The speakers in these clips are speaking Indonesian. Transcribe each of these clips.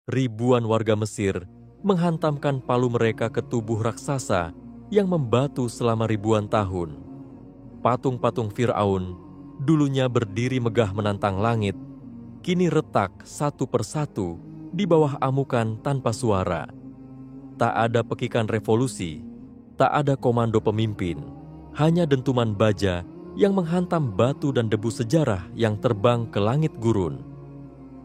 ribuan warga Mesir menghantamkan palu mereka ke tubuh raksasa yang membatu selama ribuan tahun. Patung-patung Firaun, dulunya berdiri megah menantang langit, kini retak satu persatu di bawah amukan tanpa suara. Tak ada pekikan revolusi, tak ada komando pemimpin, hanya dentuman baja yang menghantam batu dan debu sejarah yang terbang ke langit gurun.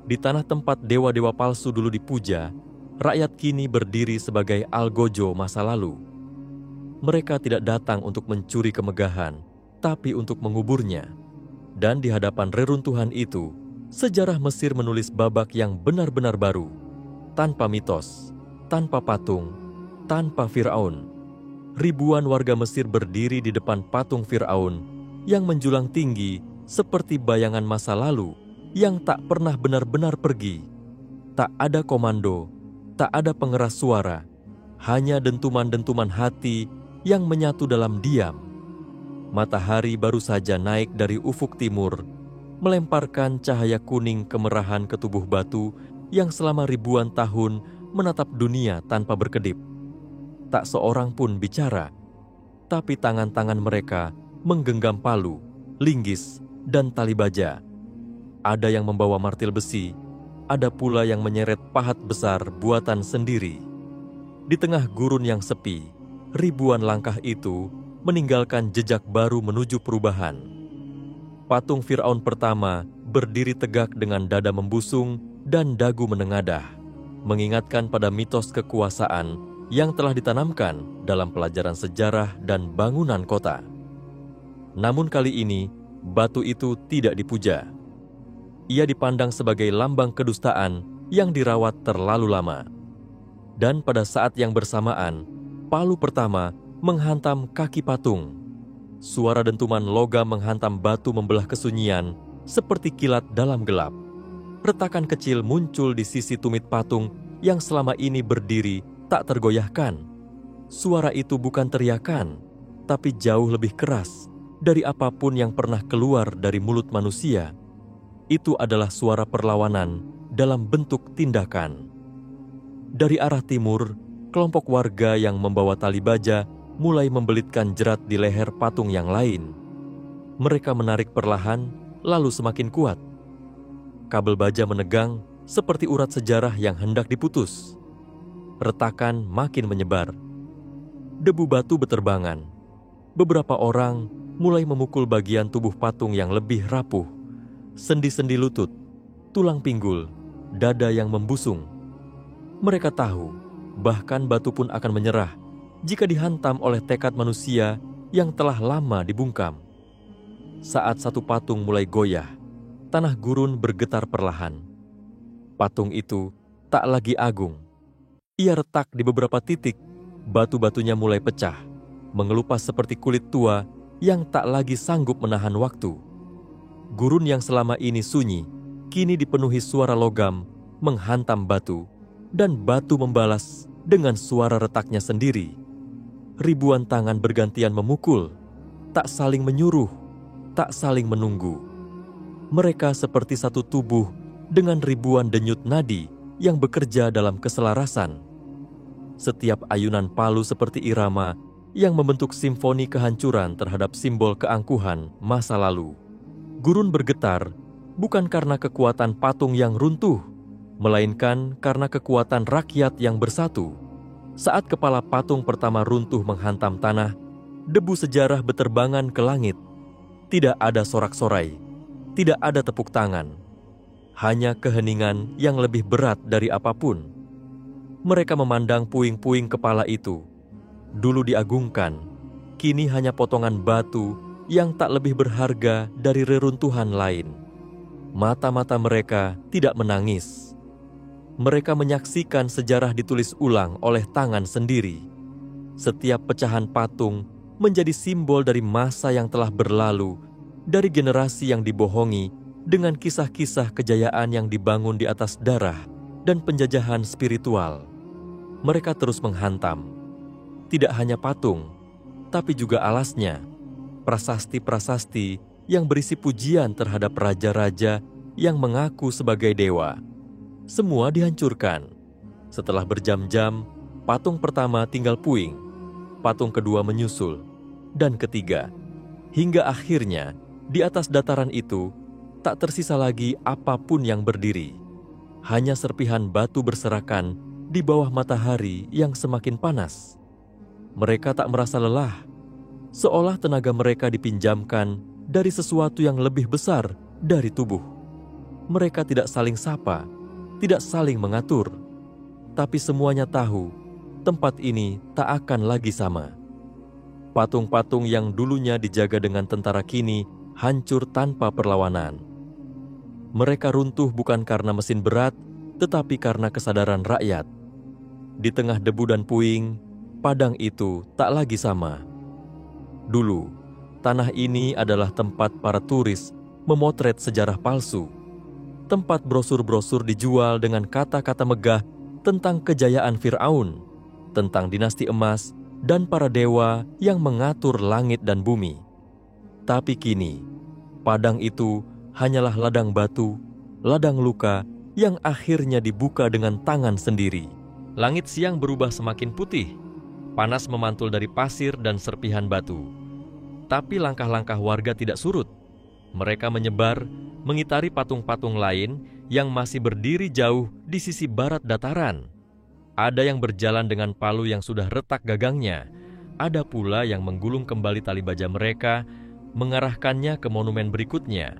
Di tanah tempat dewa-dewa palsu dulu dipuja, rakyat kini berdiri sebagai algojo masa lalu. Mereka tidak datang untuk mencuri kemegahan, tapi untuk menguburnya. Dan di hadapan reruntuhan itu, sejarah Mesir menulis babak yang benar-benar baru, tanpa mitos, tanpa patung, tanpa Firaun. Ribuan warga Mesir berdiri di depan patung Firaun yang menjulang tinggi seperti bayangan masa lalu yang tak pernah benar-benar pergi. Tak ada komando, tak ada pengeras suara, hanya dentuman-dentuman hati yang menyatu dalam diam. Matahari baru saja naik dari ufuk timur, melemparkan cahaya kuning kemerahan ke tubuh batu yang selama ribuan tahun menatap dunia tanpa berkedip. Tak seorang pun bicara, tapi tangan-tangan mereka menggenggam palu, linggis, dan tali baja. Ada yang membawa martil besi, ada pula yang menyeret pahat besar buatan sendiri. Di tengah gurun yang sepi, ribuan langkah itu meninggalkan jejak baru menuju perubahan. Patung Firaun pertama berdiri tegak dengan dada membusung dan dagu menengadah, mengingatkan pada mitos kekuasaan yang telah ditanamkan dalam pelajaran sejarah dan bangunan kota. Namun kali ini, batu itu tidak dipuja. Ia dipandang sebagai lambang kedustaan yang dirawat terlalu lama. Dan pada saat yang bersamaan, palu pertama menghantam kaki patung. Suara dentuman logam menghantam batu membelah kesunyian seperti kilat dalam gelap. Retakan kecil muncul di sisi tumit patung yang selama ini berdiri tak tergoyahkan. Suara itu bukan teriakan, tapi jauh lebih keras dari apapun yang pernah keluar dari mulut manusia. Itu adalah suara perlawanan dalam bentuk tindakan. Dari arah timur, kelompok warga yang membawa tali baja mulai membelitkan jerat di leher patung yang lain. Mereka menarik perlahan, lalu semakin kuat. Kabel baja menegang seperti urat sejarah yang hendak diputus. Retakan makin menyebar. Debu batu beterbangan. Beberapa orang mulai memukul bagian tubuh patung yang lebih rapuh. Sendi-sendi lutut, tulang pinggul, dada yang membusung. Mereka tahu, bahkan batu pun akan menyerah jika dihantam oleh tekad manusia yang telah lama dibungkam. Saat satu patung mulai goyah, tanah gurun bergetar perlahan. Patung itu tak lagi agung. Ia retak di beberapa titik, batu-batunya mulai pecah, mengelupas seperti kulit tua yang tak lagi sanggup menahan waktu. Gurun yang selama ini sunyi, kini dipenuhi suara logam menghantam batu, dan batu membalas dengan suara retaknya sendiri. Ribuan tangan bergantian memukul, tak saling menyuruh, tak saling menunggu. Mereka seperti satu tubuh dengan ribuan denyut nadi yang bekerja dalam keselarasan. Setiap ayunan palu seperti irama yang membentuk simfoni kehancuran terhadap simbol keangkuhan masa lalu. Gurun bergetar bukan karena kekuatan patung yang runtuh, melainkan karena kekuatan rakyat yang bersatu. Saat kepala patung pertama runtuh menghantam tanah, debu sejarah beterbangan ke langit. Tidak ada sorak-sorai, tidak ada tepuk tangan, hanya keheningan yang lebih berat dari apapun. Mereka memandang puing-puing kepala itu. Dulu diagungkan, kini hanya potongan batu yang tak lebih berharga dari reruntuhan lain. Mata-mata mereka tidak menangis. Mereka menyaksikan sejarah ditulis ulang oleh tangan sendiri. Setiap pecahan patung menjadi simbol dari masa yang telah berlalu, dari generasi yang dibohongi dengan kisah-kisah kejayaan yang dibangun di atas darah dan penjajahan spiritual. Mereka terus menghantam, tidak hanya patung, tapi juga alasnya, prasasti-prasasti yang berisi pujian terhadap raja-raja yang mengaku sebagai dewa. semua dihancurkan. Setelah berjam-jam, patung pertama tinggal puing, patung kedua menyusul, dan ketiga. Hingga akhirnya, di atas dataran itu, tak tersisa lagi apapun yang berdiri. Hanya serpihan batu berserakan di bawah matahari yang semakin panas. Mereka tak merasa lelah, seolah tenaga mereka dipinjamkan dari sesuatu yang lebih besar dari tubuh. Mereka tidak saling sapa, tidak saling mengatur, tapi semuanya tahu tempat ini tak akan lagi sama. Patung-patung yang dulunya dijaga dengan tentara kini hancur tanpa perlawanan. Mereka runtuh bukan karena mesin berat, tetapi karena kesadaran rakyat. Di tengah debu dan puing, padang itu tak lagi sama. Dulu, tanah ini adalah tempat para turis memotret sejarah palsu. Tempat brosur-brosur dijual dengan kata-kata megah tentang kejayaan Fir'aun, tentang dinasti emas, dan para dewa yang mengatur langit dan bumi. Tapi kini, padang itu hanyalah ladang batu, ladang luka yang akhirnya dibuka dengan tangan sendiri. Langit siang berubah semakin putih, panas memantul dari pasir dan serpihan batu. Tapi langkah-langkah warga tidak surut. Mereka menyebar, mengitari patung-patung lain yang masih berdiri jauh di sisi barat dataran. Ada yang berjalan dengan palu yang sudah retak gagangnya. Ada pula yang menggulung kembali tali baja mereka, mengarahkannya ke monumen berikutnya.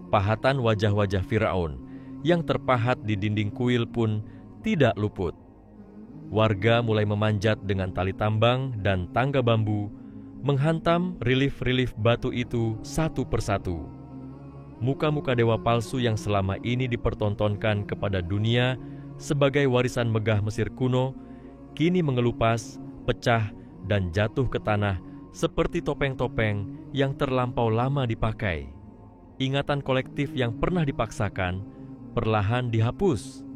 Pahatan wajah-wajah Firaun yang terpahat di dinding kuil pun tidak luput. Warga mulai memanjat dengan tali tambang dan tangga bambu, menghantam relief-relief batu itu satu persatu. Muka-muka dewa palsu yang selama ini dipertontonkan kepada dunia sebagai warisan megah Mesir kuno, kini mengelupas, pecah, dan jatuh ke tanah seperti topeng-topeng yang terlampau lama dipakai. Ingatan kolektif yang pernah dipaksakan, perlahan dihapus.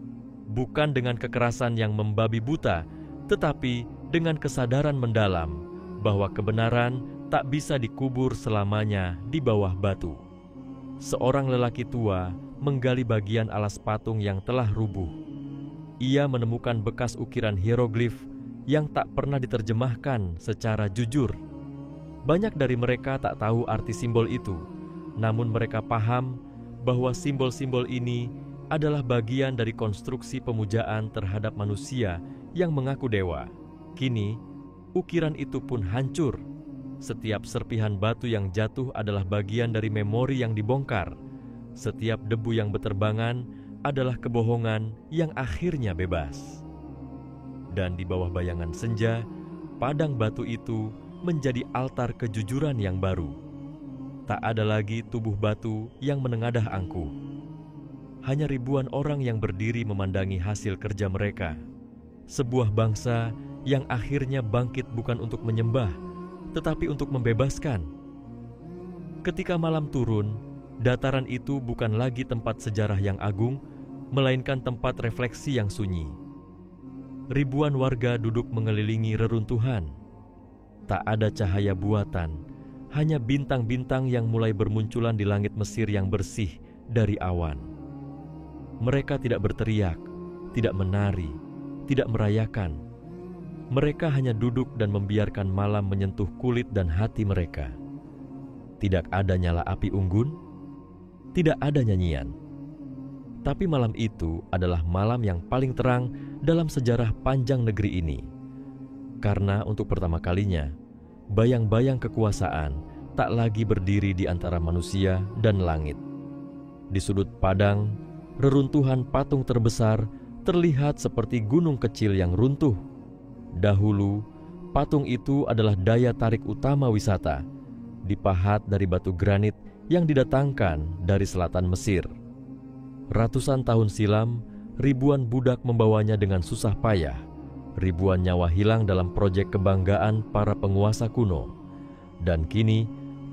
Bukan dengan kekerasan yang membabi buta, tetapi dengan kesadaran mendalam bahwa kebenaran tak bisa dikubur selamanya di bawah batu. Seorang lelaki tua menggali bagian alas patung yang telah rubuh. Ia menemukan bekas ukiran hieroglif yang tak pernah diterjemahkan secara jujur. Banyak dari mereka tak tahu arti simbol itu, namun mereka paham bahwa simbol-simbol ini adalah bagian dari konstruksi pemujaan terhadap manusia yang mengaku dewa. Kini, ukiran itu pun hancur. Setiap serpihan batu yang jatuh adalah bagian dari memori yang dibongkar. Setiap debu yang beterbangan adalah kebohongan yang akhirnya bebas. Dan di bawah bayangan senja, padang batu itu menjadi altar kejujuran yang baru. Tak ada lagi tubuh batu yang menengadah angkuh. Hanya ribuan orang yang berdiri memandangi hasil kerja mereka. Sebuah bangsa yang akhirnya bangkit bukan untuk menyembah, tetapi untuk membebaskan. Ketika malam turun, dataran itu bukan lagi tempat sejarah yang agung, melainkan tempat refleksi yang sunyi. Ribuan warga duduk mengelilingi reruntuhan. Tak ada cahaya buatan, hanya bintang-bintang yang mulai bermunculan di langit Mesir yang bersih dari awan. Mereka tidak berteriak, tidak menari, tidak merayakan. Mereka hanya duduk dan membiarkan malam menyentuh kulit dan hati mereka. Tidak ada nyala api unggun, tidak ada nyanyian. Tapi malam itu adalah malam yang paling terang dalam sejarah panjang negeri ini. Karena untuk pertama kalinya, bayang-bayang kekuasaan tak lagi berdiri di antara manusia dan langit. Di sudut padang, reruntuhan patung terbesar terlihat seperti gunung kecil yang runtuh. Dahulu, patung itu adalah daya tarik utama wisata, dipahat dari batu granit yang didatangkan dari selatan Mesir. Ratusan tahun silam, ribuan budak membawanya dengan susah payah. Ribuan nyawa hilang dalam proyek kebanggaan para penguasa kuno. Dan kini,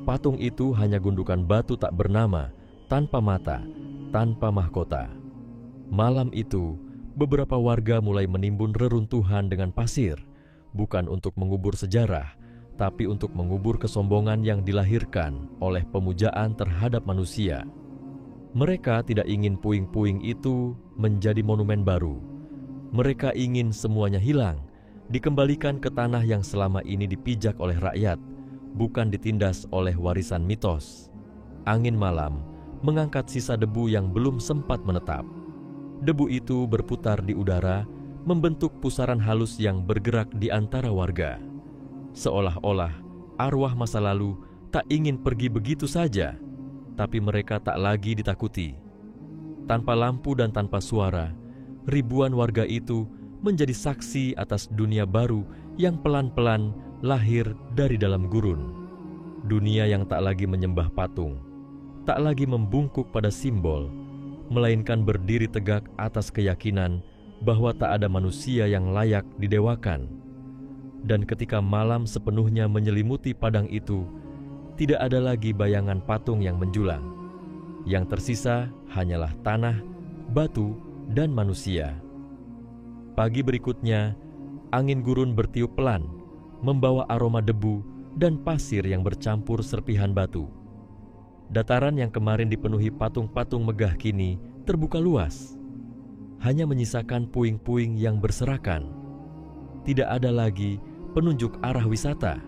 patung itu hanya gundukan batu tak bernama, tanpa mata, tanpa mahkota. Malam itu, beberapa warga mulai menimbun reruntuhan dengan pasir, bukan untuk mengubur sejarah, tapi untuk mengubur kesombongan yang dilahirkan oleh pemujaan terhadap manusia. Mereka tidak ingin puing-puing itu menjadi monumen baru. Mereka ingin semuanya hilang, dikembalikan ke tanah yang selama ini dipijak oleh rakyat, bukan ditindas oleh warisan mitos. Angin malam mengangkat sisa debu yang belum sempat menetap. Debu itu berputar di udara, membentuk pusaran halus yang bergerak di antara warga. Seolah-olah arwah masa lalu tak ingin pergi begitu saja, tapi mereka tak lagi ditakuti. Tanpa lampu dan tanpa suara, ribuan warga itu menjadi saksi atas dunia baru yang pelan-pelan lahir dari dalam gurun. Dunia yang tak lagi menyembah patung, tak lagi membungkuk pada simbol, melainkan berdiri tegak atas keyakinan bahwa tak ada manusia yang layak didewakan. Dan ketika malam sepenuhnya menyelimuti padang itu, tidak ada lagi bayangan patung yang menjulang. Yang tersisa hanyalah tanah, batu, dan manusia. Pagi berikutnya, angin gurun bertiup pelan, membawa aroma debu dan pasir yang bercampur serpihan batu. Dataran yang kemarin dipenuhi patung-patung megah kini terbuka luas, hanya menyisakan puing-puing yang berserakan. Tidak ada lagi penunjuk arah wisata.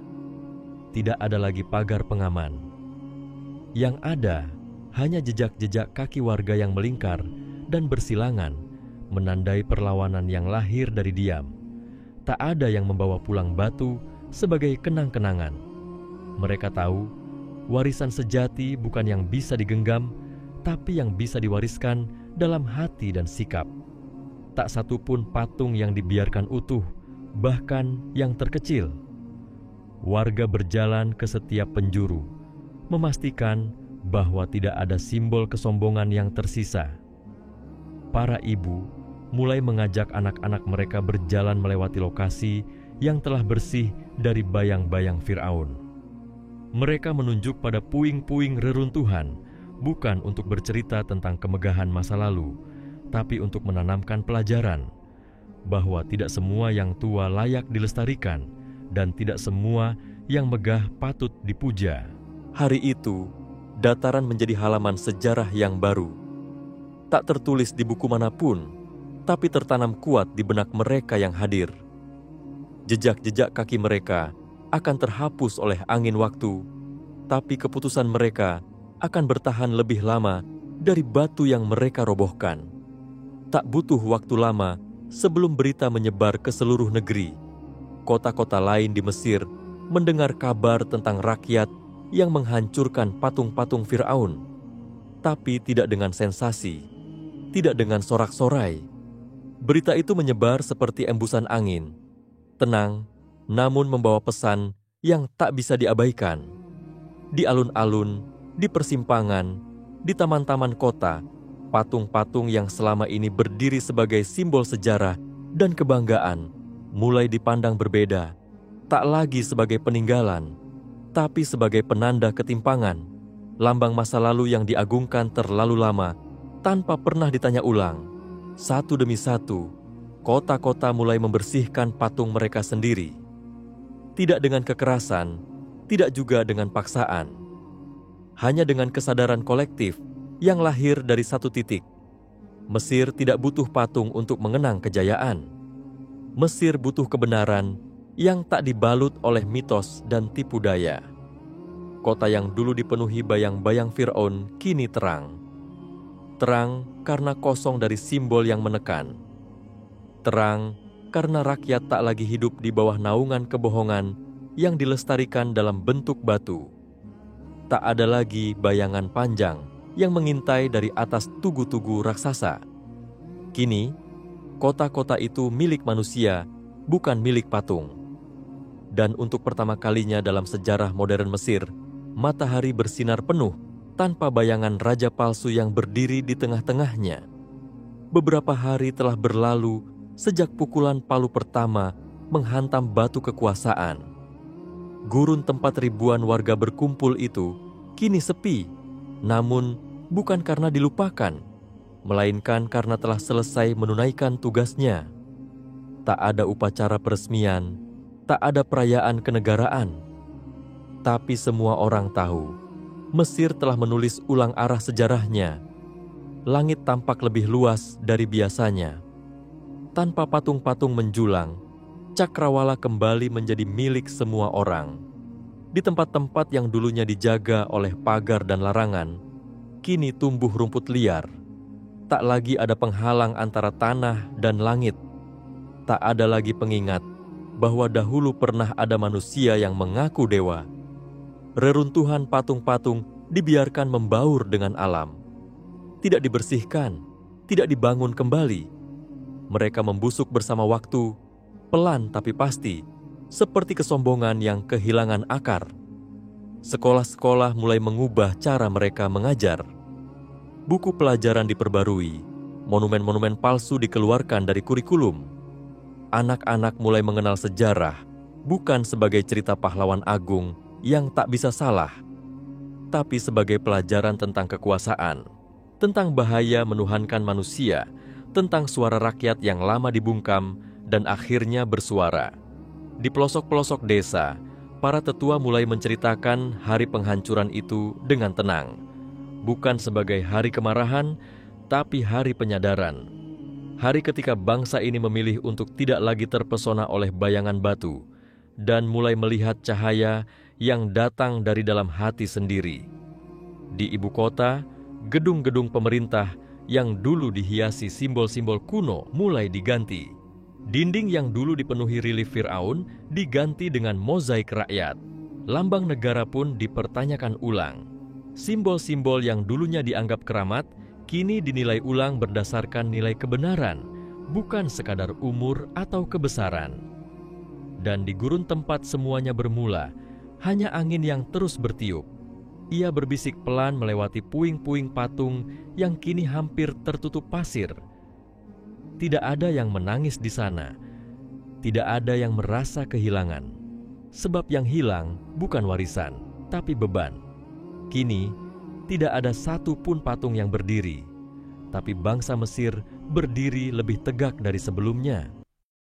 Tidak ada lagi pagar pengaman. Yang ada hanya jejak-jejak kaki warga yang melingkar dan bersilangan, menandai perlawanan yang lahir dari diam. Tak ada yang membawa pulang batu sebagai kenang-kenangan. Mereka tahu, warisan sejati bukan yang bisa digenggam, tapi yang bisa diwariskan dalam hati dan sikap. Tak satu pun patung yang dibiarkan utuh, bahkan yang terkecil. Warga berjalan ke setiap penjuru, memastikan bahwa tidak ada simbol kesombongan yang tersisa. Para ibu mulai mengajak anak-anak mereka berjalan melewati lokasi yang telah bersih dari bayang-bayang Firaun. Mereka menunjuk pada puing-puing reruntuhan, bukan untuk bercerita tentang kemegahan masa lalu, tapi untuk menanamkan pelajaran bahwa tidak semua yang tua layak dilestarikan dan tidak semua yang megah patut dipuja. Hari itu, dataran menjadi halaman sejarah yang baru. Tak tertulis di buku manapun, tapi tertanam kuat di benak mereka yang hadir. Jejak-jejak kaki mereka akan terhapus oleh angin waktu, tapi keputusan mereka akan bertahan lebih lama dari batu yang mereka robohkan. Tak butuh waktu lama sebelum berita menyebar ke seluruh negeri. Kota-kota lain di Mesir mendengar kabar tentang rakyat yang menghancurkan patung-patung Firaun, tapi tidak dengan sensasi, tidak dengan sorak-sorai. Berita itu menyebar seperti embusan angin, tenang, namun membawa pesan yang tak bisa diabaikan. Di alun-alun, di persimpangan, di taman-taman kota, patung-patung yang selama ini berdiri sebagai simbol sejarah dan kebanggaan mulai dipandang berbeda, tak lagi sebagai peninggalan, tapi sebagai penanda ketimpangan, lambang masa lalu yang diagungkan terlalu lama tanpa pernah ditanya ulang. Satu demi satu, kota-kota mulai membersihkan patung mereka sendiri. Tidak dengan kekerasan, tidak juga dengan paksaan. Hanya dengan kesadaran kolektif yang lahir dari satu titik. Mesir tidak butuh patung untuk mengenang kejayaan. Mesir butuh kebenaran yang tak dibalut oleh mitos dan tipu daya. Kota yang dulu dipenuhi bayang-bayang Firaun kini terang. Terang karena kosong dari simbol yang menekan. Terang karena rakyat tak lagi hidup di bawah naungan kebohongan yang dilestarikan dalam bentuk batu. Tak ada lagi bayangan panjang yang mengintai dari atas tugu-tugu raksasa. Kini, kota-kota itu milik manusia, bukan milik patung. Dan untuk pertama kalinya dalam sejarah modern Mesir, matahari bersinar penuh tanpa bayangan raja palsu yang berdiri di tengah-tengahnya. Beberapa hari telah berlalu sejak pukulan palu pertama menghantam batu kekuasaan. Gurun tempat ribuan warga berkumpul itu kini sepi, namun bukan karena dilupakan, melainkan karena telah selesai menunaikan tugasnya. Tak ada upacara peresmian, tak ada perayaan kenegaraan. Tapi semua orang tahu, Mesir telah menulis ulang arah sejarahnya langit tampak lebih luas dari biasanya. Tanpa patung-patung menjulang, cakrawala kembali menjadi milik semua orang. Di tempat-tempat yang dulunya dijaga oleh pagar dan larangan, kini tumbuh rumput liar. Tak lagi ada penghalang antara tanah dan langit. Tak ada lagi pengingat bahwa dahulu pernah ada manusia yang mengaku dewa. Reruntuhan patung-patung dibiarkan membaur dengan alam. Tidak dibersihkan, tidak dibangun kembali. Mereka membusuk bersama waktu, pelan tapi pasti, seperti kesombongan yang kehilangan akar. Sekolah-sekolah mulai mengubah cara mereka mengajar. Buku pelajaran diperbarui, monumen-monumen palsu dikeluarkan dari kurikulum. Anak-anak mulai mengenal sejarah, bukan sebagai cerita pahlawan agung yang tak bisa salah, tapi sebagai pelajaran tentang kekuasaan, tentang bahaya menuhankan manusia, tentang suara rakyat yang lama dibungkam dan akhirnya bersuara. Di pelosok-pelosok desa, para tetua mulai menceritakan hari penghancuran itu dengan tenang. Bukan sebagai hari kemarahan, tapi hari penyadaran. Hari ketika bangsa ini memilih untuk tidak lagi terpesona oleh bayangan batu dan mulai melihat cahaya yang datang dari dalam hati sendiri. Di ibu kota, gedung-gedung pemerintah yang dulu dihiasi simbol-simbol kuno mulai diganti. Dinding yang dulu dipenuhi relief Firaun diganti dengan mozaik rakyat. Lambang negara pun dipertanyakan ulang. Simbol-simbol yang dulunya dianggap keramat, kini dinilai ulang berdasarkan nilai kebenaran, bukan sekadar umur atau kebesaran. Dan di gurun tempat semuanya bermula, hanya angin yang terus bertiup. Ia berbisik pelan melewati puing-puing patung yang kini hampir tertutup pasir. Tidak ada yang menangis di sana. Tidak ada yang merasa kehilangan. Sebab yang hilang bukan warisan, tapi beban. Kini, tidak ada satu pun patung yang berdiri. Tapi bangsa Mesir berdiri lebih tegak dari sebelumnya.